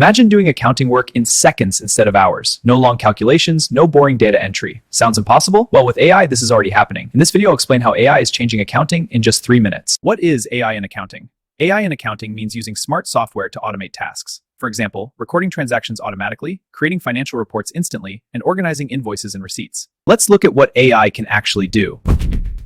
Imagine doing accounting work in seconds instead of hours. No long calculations, no boring data entry. Sounds impossible? Well, with AI, this is already happening. In this video, I'll explain how AI is changing accounting in just 3 minutes. What is AI in accounting? AI in accounting means using smart software to automate tasks. For example, recording transactions automatically, creating financial reports instantly, and organizing invoices and receipts. Let's look at what AI can actually do.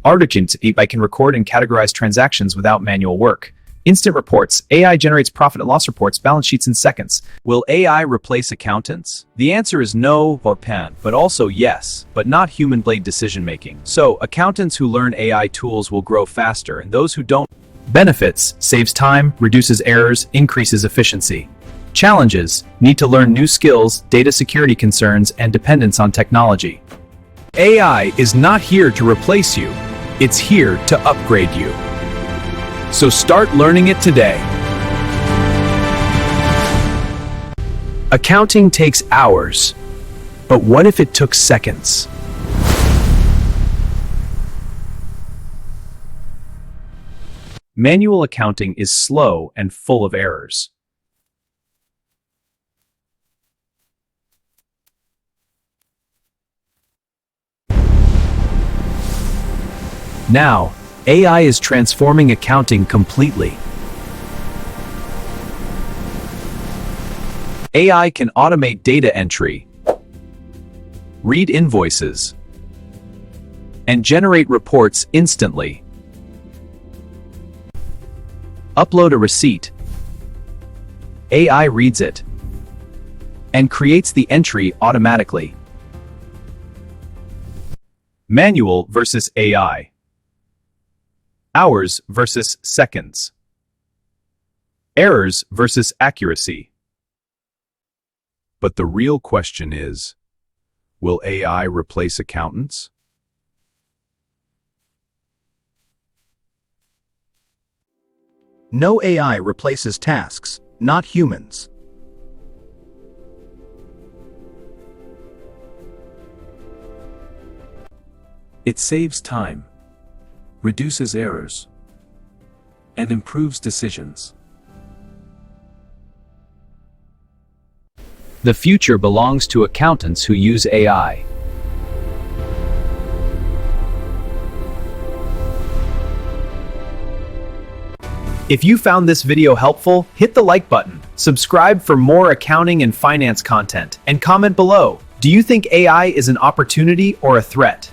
AI can record and categorize transactions without manual work. Instant reports. AI generates profit and loss reports, balance sheets in seconds. Will AI replace accountants? The answer is no or pan, but also yes, but not human blade decision making. So accountants who learn AI tools will grow faster, and those who don't. Benefits: saves time, reduces errors, increases efficiency. Challenges: need to learn new skills, data security concerns, and dependence on technology. AI is not here to replace you. It's here to upgrade you. So start learning it today. Accounting takes hours, but what if it took seconds? Manual accounting is slow and full of errors. Now, AI is transforming accounting completely. AI can automate data entry, read invoices, and generate reports instantly. Upload a receipt. AI reads it and creates the entry automatically. Manual versus AI. Hours versus seconds. Errors versus accuracy. But the real question is, will AI replace accountants? No AI replaces tasks, not humans. It saves time, reduces errors, and improves decisions. The future belongs to accountants who use AI. If you found this video helpful, hit the like button, subscribe for more accounting and finance content, and comment below. Do you think AI is an opportunity or a threat?